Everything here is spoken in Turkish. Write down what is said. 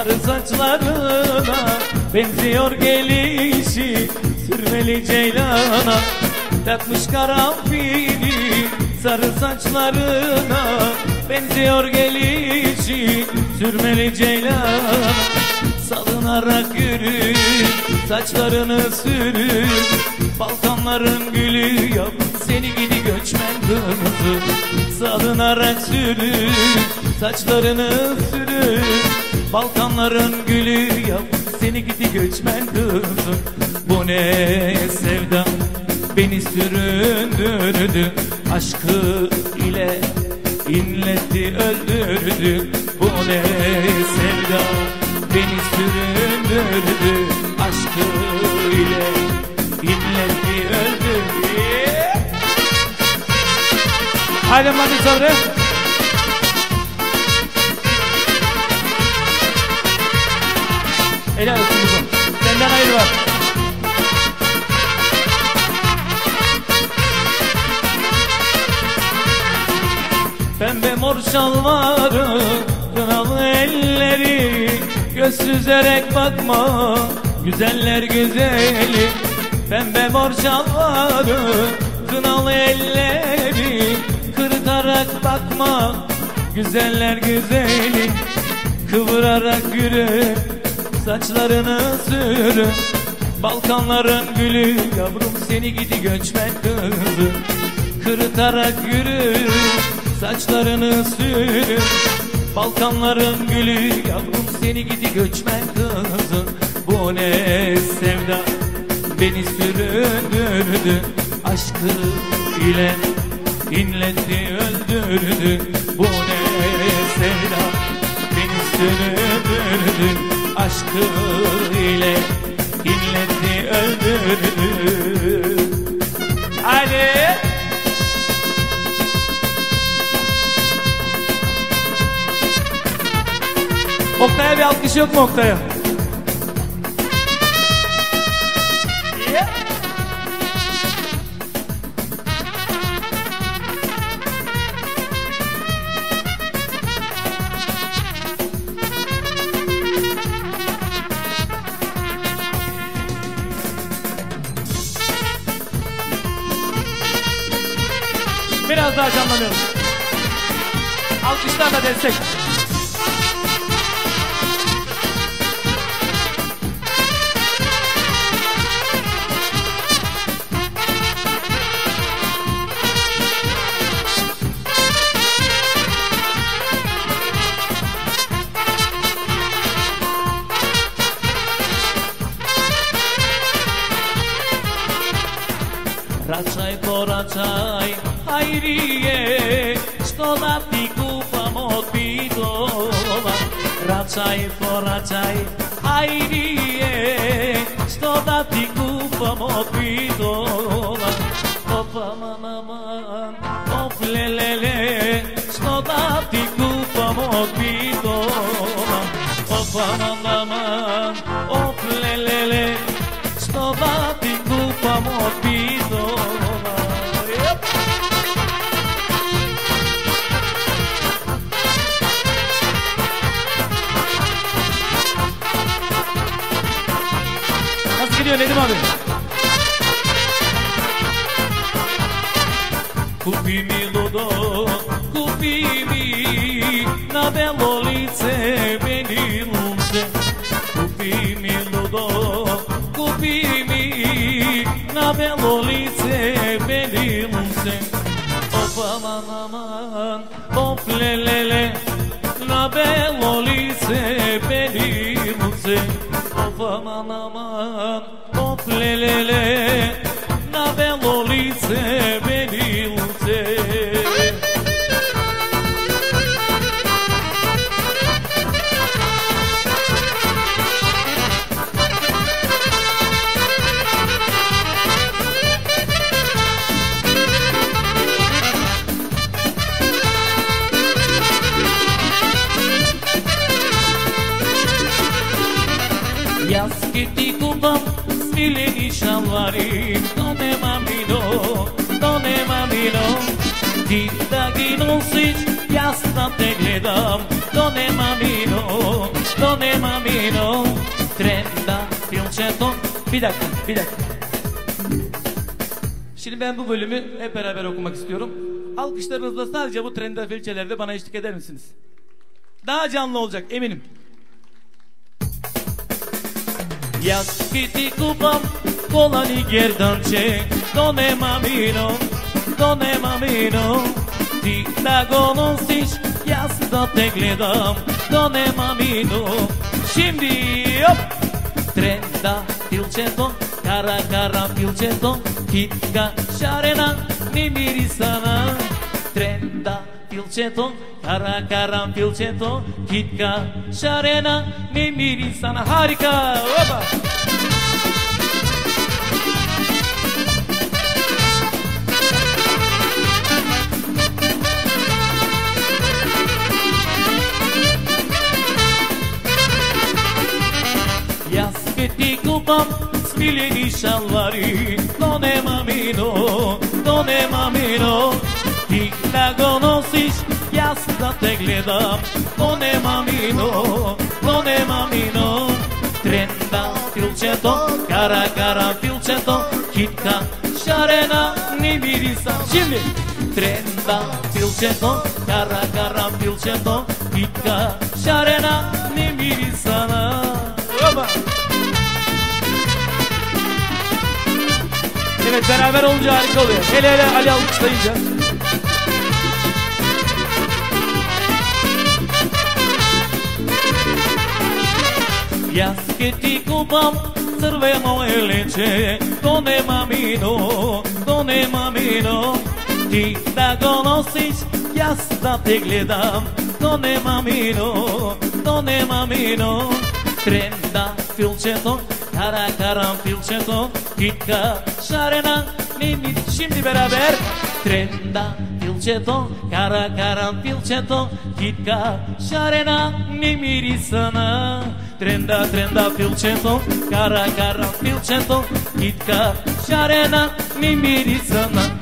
Sarı saçlarına benziyor gelişi sürmeli ceylana. Takmış karanfili sarı saçlarına benziyor gelişi sürmeli ceylana. Salınarak yürü saçlarını sürür, Balkanların gülü yap seni gidi göçmen kızı. Salınarak sürür saçlarını sürür, Balkanların gülü yap seni gidi göçmen kızı. Bu ne sevda beni süründürdü, aşkı ile inletti öldürdü. Bu ne sevda beni süründürdü, aşkı ile inletti öldürdü. Haydi Mani Sabri. Helal olsun kızım. Senden ayrı var. Pembe mor şalvarı, kınalı elleri, göz süzerek bakma güzeller güzeli. Pembe mor şalvarı, kınalı elleri, kırıtarak bakma güzeller güzeli. Kıvırarak yürü saçlarını sürü, Balkanların gülü yavrum seni gidi göçmen kızı. Kırıtarak yürü saçlarını sürü, Balkanların gülü yavrum seni gidi göçmen kızı. Bu ne sevda beni süründürdü, aşkı ile inletti öldürdü. Bu ne sevda beni süründürdü, aşkı ile inletti öldürdü. Hadi. Oktay'a bir alkış yok mu Oktay'a? Yeah. Biraz daha canlanıyoruz. Alkışlarla destek. Račaj poračaj, hajrije, što da ti kupam od bidova. Račaj poračaj, hajrije, što da ti kupam od bidova. Opa manaman, op lelele, što da ti kupam od bidova. Opa manaman, op lelele, što da ti kupam od bidova. Nasıl gidiyor Nedim abi? Kupi mi Dodo, kupi mi na belo lice meni lunce. Kupi mi Dodo, kupi mi na belo lice meni lunce. Opa aman aman, op lelele, na belo lice meni lunce. Opa aman aman, op lelele, na belo lice meni lunce. Jaz ki ti kupam smiljeni šalvari, to nema mino, ti da gi nosiš, jaz da te gledam, to nema mino. Доне мамино, тренда filçeto. Bir dakika, bir dakika. Şimdi ben bu bölümü hep beraber okumak istiyorum. Alkışlarınızla sadece bu trenda filçelerde bana eşlik eder misiniz? Daha canlı olacak eminim. Јас ки ти купам кола ни герданче, доне мамино, ти да го носиш, јас да те гледам, доне мамино. Şimdi оп! Тренда филчето, кара филчето, китка шарена, ми мирисана. Тренда filçeto, kara filçeto, kitka şarena, mi mirisana. Harika! Oba! Јас ке ти купам смилени шалвари, доне мамино, ти да го носиш, јас да те гледам, доне мамино. Тренда филчето, кара филчето, китка шарена, ни мириса. Şimdi Тренда филчето, кара филчето, китка шарена, ни мирисана. Oba! Evet, beraber olunca harika oluyor. Hele Ali alkışlayınca. Јас ке ти купам црвено елече, доне мамино, ти да го носиш, јас да те гледам, доне мамино. Тренда филчето, кара филчето, китка шарена, ми. Şimdi beraber. Trenda filçeto, kara filçeto, kitka şarena, mi mirisana. Trenda filçeto, kara filçeto, kitka şarena, mi mirisana.